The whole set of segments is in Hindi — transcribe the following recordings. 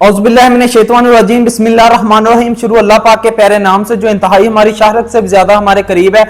औज़ुबिल्लाहिमिनश्शैतानिर्रजीम बिस्मिल्लाहिर्रहमानिर्रहीम। शुरू अल्लाह पाक के प्यारे नाम से जो इंतहाई हमारी शाहरत से ज्यादा हमारे करीब है।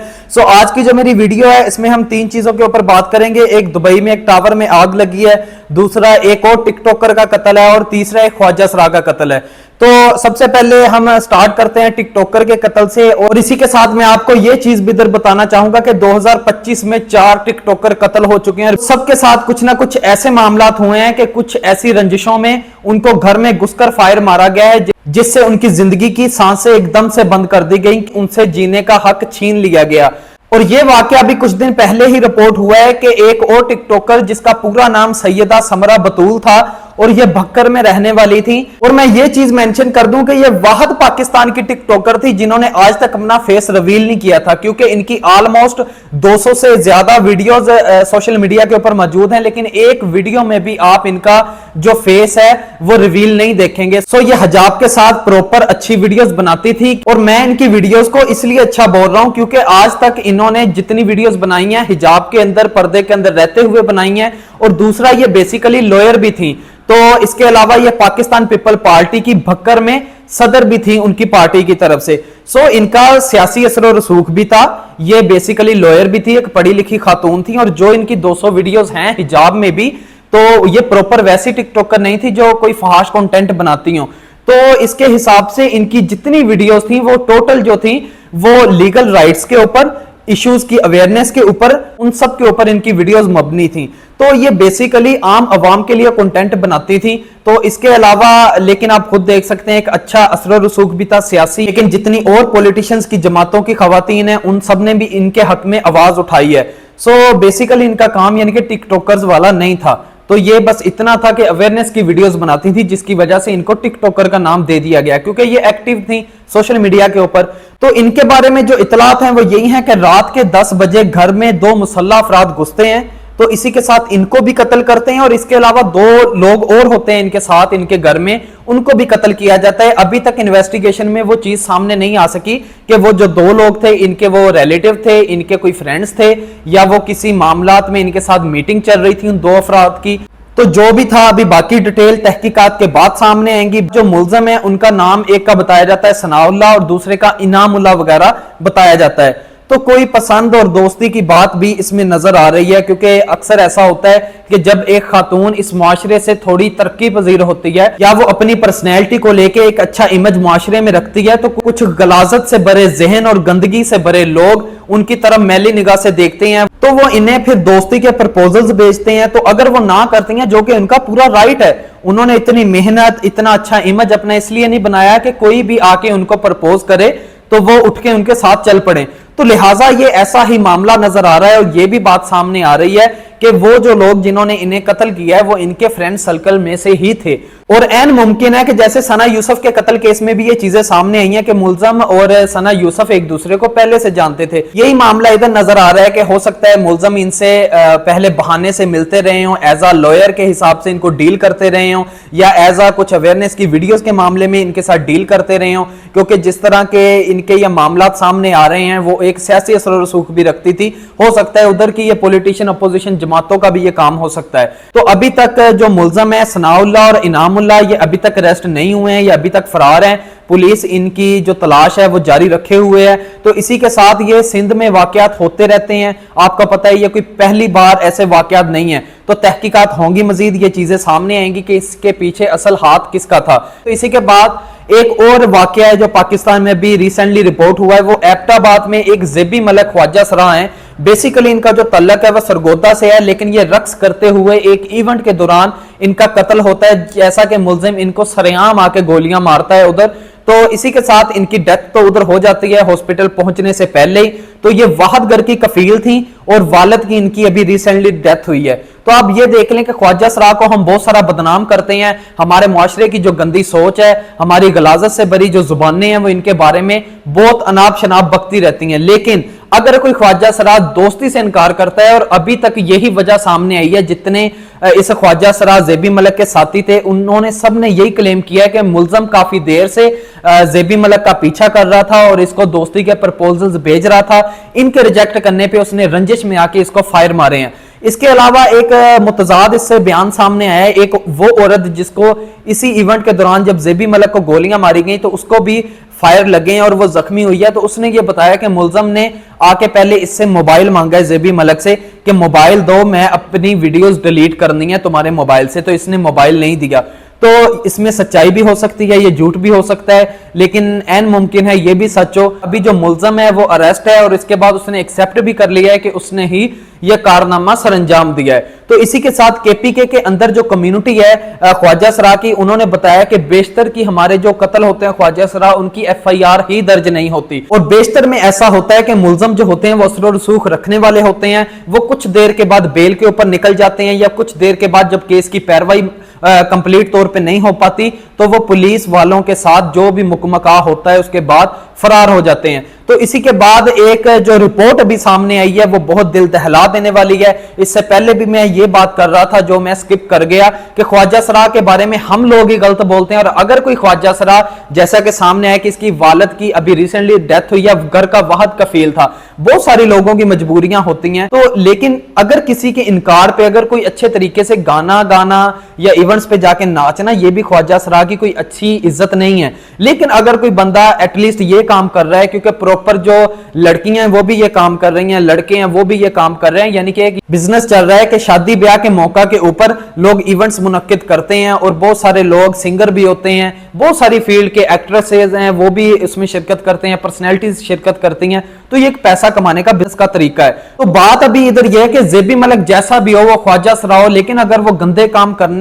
आज की जो मेरी वीडियो है इसमें हम तीन चीजों के ऊपर बात करेंगे। एक, दुबई में एक टावर में आग लगी है, दूसरा एक और टिकटॉकर का कत्ल है, और तीसरा एक ख्वाजा सरा का कत्ल है। तो सबसे पहले हम स्टार्ट करते हैं टिकटॉकर के कत्ल से, और इसी के साथ मैं आपको ये चीज भी इधर बताना चाहूंगा कि 2025 में 4 टिकटॉकर कत्ल हो चुके हैं। सबके साथ कुछ ना कुछ ऐसे मामला हुए हैं कि कुछ ऐसी रंजिशों में उनको घर में घुसकर फायर मारा गया है, जिससे उनकी जिंदगी की सांसें एकदम से बंद कर दी गई, उनसे जीने का हक छीन लिया गया। और यह वाकया अभी कुछ दिन पहले ही रिपोर्ट हुआ है कि एक और टिकटॉकर जिसका पूरा नाम सैयदा समरा बतूल था और यह भक्कर में रहने वाली थी। और मैं ये चीज मेंशन कर दूं कि यह वाहिद पाकिस्तान की टिकटॉकर थी जिन्होंने आज तक अपना फेस रिवील नहीं किया था, क्योंकि इनकी ऑलमोस्ट 200 से ज्यादा वीडियोस सोशल मीडिया के ऊपर मौजूद हैं, लेकिन एक वीडियो में भी आप इनका जो फेस है वो रिवील नहीं देखेंगे। ये हिजाब के साथ प्रॉपर अच्छी वीडियोस बनाती थी, और मैं इनकी वीडियोस को इसलिए अच्छा बोल रहा हूं क्योंकि आज तक इन्होंने जितनी वीडियोस बनाई हैं हिजाब के अंदर, पर्दे के अंदर रहते हुए बनाई हैं। और दूसरा, ये बेसिकली लॉयर भी थी। तो इसके अलावा ये पाकिस्तान पीपल पार्टी की भक्कर में सदर भी थी उनकी पार्टी की तरफ से। इनका सियासी असर और रसूख भी था। ये बेसिकली लॉयर भी थी, एक पढ़ी लिखी खातून थी, और जो इनकी 200 वीडियोस हैं हिजाब में भी, तो ये प्रॉपर वैसी टिकटॉकर नहीं थी जो कोई फहाश कंटेंट बनाती हो। तो इसके हिसाब से इनकी जितनी वीडियोस थी वो टोटल जो थी वो लीगल राइट्स के ऊपर, इश्यूज की अवेयरनेस के ऊपर, उन सब के ऊपर इनकी वीडियोस मबनी थी। तो ये बेसिकली आम आवाम के लिए कंटेंट बनाती थी। तो इसके अलावा लेकिन आप खुद देख सकते हैं एक अच्छा असर रसूख भी था सियासी, लेकिन जितनी और पॉलिटिशियंस की जमातों की खवातीन है उन सब ने भी इनके हक में आवाज उठाई है। बेसिकली इनका काम यानी कि टिकटॉकर्स वाला नहीं था। तो ये बस इतना था कि अवेयरनेस की वीडियोस बनाती थी, जिसकी वजह से इनको टिकटॉकर का नाम दे दिया गया, क्योंकि ये एक्टिव थी सोशल मीडिया के ऊपर। तो इनके बारे में जो इतलात हैं वो यही है कि रात के 10 बजे घर में 2 मुसल्लह अफराद घुसते हैं, तो इसी के साथ इनको भी कत्ल करते हैं, और इसके अलावा 2 लोग और होते हैं इनके साथ इनके घर में, उनको भी कत्ल किया जाता है। अभी तक इन्वेस्टिगेशन में वो चीज सामने नहीं आ सकी कि वो जो 2 लोग थे इनके वो रिलेटिव थे, इनके कोई फ्रेंड्स थे, या वो किसी मामलात में इनके साथ मीटिंग चल रही थी उन 2 अफराद की। तो जो भी था अभी बाकी डिटेल तहकीकात के बाद सामने आएंगी। जो मुल्जम है उनका नाम एक का बताया जाता है सनाउल्लाह और दूसरे का इनामुल्लाह वगैरह बताया जाता है। तो कोई पसंद और दोस्ती की बात भी इसमें नजर आ रही है, क्योंकि अक्सर ऐसा होता है कि जब एक खातून इस मुआशरे से थोड़ी तरक्की पजीर होती है या वो अपनी पर्सनैलिटी को लेके एक अच्छा इमेज मुआशरे में रखती है, तो कुछ गलाजत से भरे जहन और गंदगी से भरे लोग उनकी तरफ मैली निगाह से देखते हैं, तो वो इन्हें फिर दोस्ती के प्रपोजल्स भेजते हैं। तो अगर वो ना करती हैं, जो कि उनका पूरा राइट है, उन्होंने इतनी मेहनत, इतना अच्छा इमेज अपना इसलिए नहीं बनाया कि कोई भी आके उनको प्रपोज करे तो वो उठ के उनके साथ चल पड़े। तो लिहाजा ये ऐसा ही मामला नजर आ रहा है, और ये भी बात सामने आ रही है कि वो जो लोग जिन्होंने इन्हें कत्ल किया है वो इनके फ्रेंड सर्कल में से ही थे। और ऐन मुमकिन है कि जैसे सना यूसुफ के कत्ल केस में भी ये चीजें सामने आई हैं कि मुल्जम और सना यूसुफ एक दूसरे को पहले से जानते थे। यही मामला इधर नजर आ रहा है कि हो सकता है मुल्जम इनसे पहले बहाने से मिलते रहे हों, एज आ लॉयर के हिसाब से इनको डील करते रहे हों, या एज आ कुछ अवेयरनेस की वीडियोस के मामले में इनके साथ डील करते रहे हों, क्योंकि जिस तरह के इनके ये मामला सामने आ रहे हैं वो एक सियासी असर रसूख भी रखती थी। हो सकता है उधर की ये पॉलिटिशियन अपोजिशन जमातों का भी ये काम हो सकता है। तो अभी तक जो मुल्जम है सनाउल्लाह और इनामुल्लाह, ये अभी तक अरेस्ट नहीं हुए हैं, ये अभी तक फरार हैं। पुलिस इनकी जो तलाश है वो जारी रखे हुए है। तो इसी के साथ ये सिंध में वाकयात होते रहते हैं, आपको पता है ये कोई पहली बार ऐसे वाकयात नहीं है। तो तहकीकात होंगी, मजीद ये चीजें सामने आएंगी कि इसके पीछे असल हाथ किसका था। तो इसी के बाद एक और वाकया है जो पाकिस्तान में भी रिसेंटली रिपोर्ट हुआ है, वो एबटाबाद में एक जेबी मलिक ख्वाजा सरा है। बेसिकली इनका जो तल्लक है वह सरगोदा से है, लेकिन ये रक्स करते हुए एक इवेंट के दौरान इनका कत्ल होता है, जैसा कि मुल्जिम इनको सरेआम आके गोलियां मारता है उधर। तो इसी के साथ इनकी डेथ तो उधर हो जाती है हॉस्पिटल पहुंचने से पहले ही। तो ये वाहिद घर की कफील थी और वालिद की इनकी अभी रिसेंटली डेथ हुई है। तो आप ये देख लें कि ख्वाजा सरा को हम बहुत सारा बदनाम करते हैं, हमारे मुआशरे की जो गंदी सोच है, हमारी गलाजत से भरी जो जुबानें हैं वो इनके बारे में बहुत अनाप शनाप बकती रहती हैं। लेकिन अगर कोई ख्वाजा सरा दोस्ती से इनकार करता है, और अभी तक यही वजह सामने आई है, जितने इस ख्वाजा सरा जेबी मलिक के साथी थे उन्होंने सब ने यही क्लेम किया है कि मुल्जम काफी देर से जेबी मलिक का पीछा कर रहा था और इसको दोस्ती के प्रपोजल्स भेज रहा था। इनके रिजेक्ट करने पे उसने रंजिश में आके इसको फायर मारे हैं। इसके अलावा एक मुतजाद इससे बयान सामने आया है, एक वो औरत जिसको इसी इवेंट के दौरान जब जेबी मलिक को गोलियां मारी गई तो उसको भी फायर लगे हैं और वो जख्मी हुई है। तो उसने ये बताया कि मुलजम ने आके पहले इससे मोबाइल मांगा है जेबी मलिक से कि मोबाइल दो, मैं अपनी वीडियोस डिलीट करनी है तुम्हारे मोबाइल से। तो इसने मोबाइल नहीं दिया। तो इसमें सच्चाई भी हो सकती है, ये झूठ भी हो सकता है, लेकिन एन मुमकिन है ये भी सच हो। अभी जो मुलजम है वो अरेस्ट है और इसके बाद उसने एक्सेप्ट भी कर लिया है कि उसने ही यह कारनामा सरंजाम दिया है। तो इसी के साथ केपीके के अंदर जो कम्युनिटी है ख्वाजा सरा की, उन्होंने बताया कि बेशतर की हमारे जो कत्ल होते हैं ख्वाजा सरा, उनकी एफआईआर ही दर्ज नहीं होती। और बेशतर में ऐसा होता है कि मुलजम जो होते हैं वो असर रसूख रखने वाले होते हैं, वो कुछ देर के बाद बेल के ऊपर निकल जाते हैं या कुछ देर के बाद जब केस की पैरवाई कंप्लीट तौर पे नहीं हो पाती तो वो पुलिस वालों के साथ जो भी मुकमका होता है उसके बाद फरार हो जाते हैं। तो इसी के बाद एक जो रिपोर्ट अभी सामने आई है वो बहुत दिल दहला देने वाली है। इससे पहले भी मैं ये बात कर रहा था जो मैं स्किप कर गया कि ख्वाजा सरा के बारे में हम लोग ही गलत बोलते हैं। और अगर कोई ख्वाजा सरा, जैसा कि सामने आया कि इसकी वालद की अभी रिसेंटली डेथ हुई है, घर का वाहद कफील था, बहुत सारे लोगों की मजबूरियां होती हैं। तो लेकिन अगर किसी के इनकार पे अगर कोई अच्छे तरीके से गाना गाना या इवेंट्स पे जाके नाचना, ये भी ख्वाजा सरा की कोई अच्छी इज्जत नहीं है। लेकिन अगर कोई बंदा एटलीस्ट ये काम कर रहा है, क्योंकि प्रॉपर जो लड़कियां हैं वो भी ये काम कर रही हैं, लड़के हैं वो भी ये काम कर रहे हैं, यानी कि एक बिजनेस चल रहा है कि शादी ब्याह के मौका के ऊपर लोग इवेंट्स मुनक्किद करते हैं और बहुत सारे लोग सिंगर भी होते हैं, बहुत सारी फील्ड के एक्ट्रेसेस हैं वो भी इसमें शिरकत करते हैं, पर्सनैलिटीज शिरकत करती हैं। तो ये एक पैसा कमाने का बिजनेस का तरीका है। तो बात अभी इधर यह है कि जेबी मलिक जैसा भी हो, वो ख्वाजा सरा हो, लेकिन अगर वो गंदे काम करने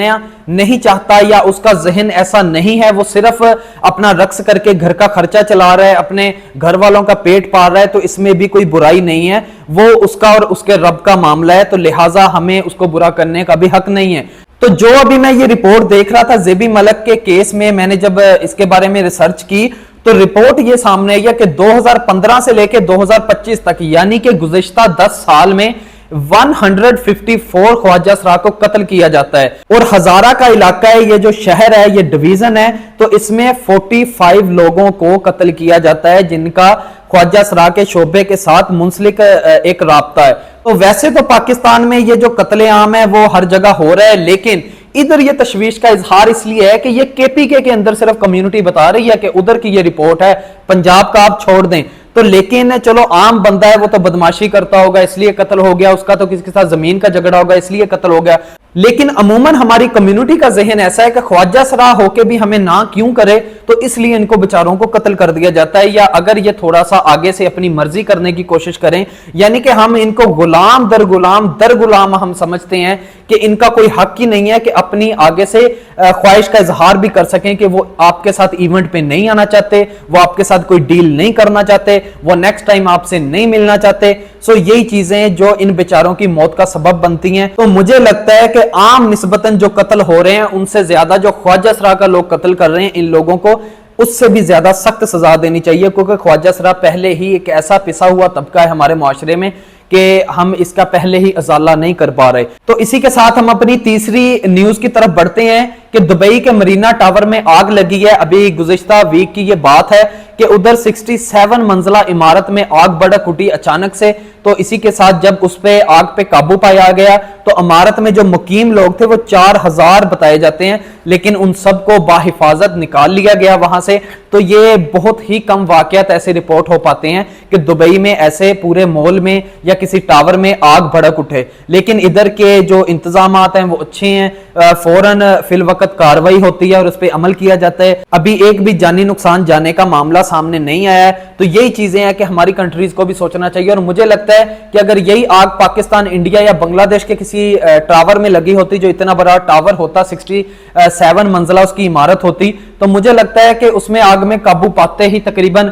नहीं चाहता या उसका जहन ऐसा नहीं है, वो सिर्फ अपना रक्स करके घर का खर्चा चला रहा है, अपने घर वालों का पेट पाल रहा है, तो इसमें भी कोई बुराई नहीं है। वो उसका और उसके रब का मामला है, तो लिहाजा हमें उसको बुरा करने का भी हक नहीं है। तो जो अभी मैं ये रिपोर्ट देख रहा था जेबी मलिक के केस में, मैंने जब इसके बारे में रिसर्च की तो रिपोर्ट ये सामने आई है कि 2015 से लेकर 2025 तक, यानी कि गुज़िश्ता 10 साल में 154 ख्वाजा सरा को कत्ल किया जाता है। और हजारा का इलाका है, ये जो शहर है, ये डिवीजन है, तो इसमें 45 लोगों को कत्ल किया जाता है जिनका ख्वाजा सरा के शोबे के साथ मुंसलिक एक राब्ता है। तो वैसे तो पाकिस्तान में ये जो कत्ले आम है वो हर जगह हो रहा है, लेकिन इधर ये तशवीश का इजहार इसलिए है कि ये केपीके के अंदर सिर्फ कम्युनिटी बता रही है कि उधर की ये रिपोर्ट है, पंजाब का आप छोड़ दें। तो लेकिन चलो आम बंदा है, वो तो बदमाशी करता होगा इसलिए कत्ल हो गया, उसका तो किसी के साथ जमीन का झगड़ा होगा इसलिए कत्ल हो गया। लेकिन अमूमन हमारी कम्युनिटी का जहन ऐसा है कि ख्वाजा सरा होके भी हमें ना क्यों करे, तो इसलिए इनको बेचारों को कत्ल कर दिया जाता है। या अगर ये थोड़ा सा आगे से अपनी मर्जी करने की कोशिश करें, यानी कि हम इनको गुलाम दर गुलाम हम समझते हैं कि इनका कोई हक ही नहीं है कि अपनी आगे से ख्वाहिश का इजहार भी कर सकें कि वो आपके साथ इवेंट पे नहीं आना चाहते, वो आपके साथ कोई डील नहीं करना चाहते, वो नेक्स्ट टाइम आपसे नहीं मिलना चाहते। सो यही चीजें जो इन बेचारों की मौत का सबब बनती हैं। तो मुझे लगता है कि आम निस्बतन जो कत्ल हो रहे हैं उनसे ज्यादा जो ख्वाजा सरा का लोग कत्ल कर रहे हैं, इन लोगों को उससे भी ज्यादा सख्त सजा देनी चाहिए, क्योंकि ख्वाजा सरा पहले ही एक ऐसा पिसा हुआ तबका है हमारे मुआशरे में कि हम इसका पहले ही अजाला नहीं कर पा रहे। तो इसी के साथ हम अपनी तीसरी न्यूज की तरफ बढ़ते हैं कि दुबई के मरीना टावर में आग लगी है। अभी गुज़िश्ता वीक की ये बात है कि उधर 67 मंजिला इमारत में आग भड़क उठी अचानक से। तो इसी के साथ जब उस पे आग पे काबू पाया गया तो इमारत में जो मुकीम लोग थे वो 4000 बताए जाते हैं, लेकिन उन सबको बाहिफाजत निकाल लिया गया वहां से। तो ये बहुत ही कम वाकयात ऐसे रिपोर्ट हो पाते हैं कि दुबई में ऐसे पूरे मॉल में या किसी टावर में आग भड़क उठे, लेकिन इधर के जो इंतजामात हैं वो अच्छे हैं, फौरन फिल वक्त कार्रवाई होती है और उस पर अमल किया जाता है। अभी एक भी जानी नुकसान जाने का मामला सामने नहीं आया है। तो यही चीजें हैं कि हमारी कंट्रीज को भी सोचना चाहिए। और मुझे लगता है कि अगर यही आग पाकिस्तान, इंडिया या बांग्लादेश के किसी टावर में लगी होती, जो इतना बड़ा टावर होता, 67 मंजिला उसकी इमारत होती, तो मुझे लगता है कि उसमें आग में काबू पाते ही तकरीबन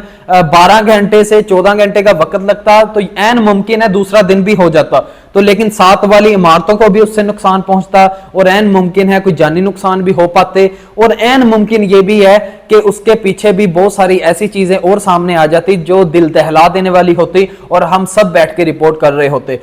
12 घंटे से 14 घंटे का वक्त लगता, तो एन मुमकिन है दूसरा दिन भी हो जाता। तो लेकिन साथ वाली इमारतों को भी उससे नुकसान पहुंचता और एन मुमकिन है कोई जानी नुकसान भी हो पाते। और एन मुमकिन ये भी है कि उसके पीछे भी बहुत सारी ऐसी चीजें और सामने आ जाती जो दिल दहला देने वाली होती और हम सब बैठ के रिपोर्ट कर रहे होते।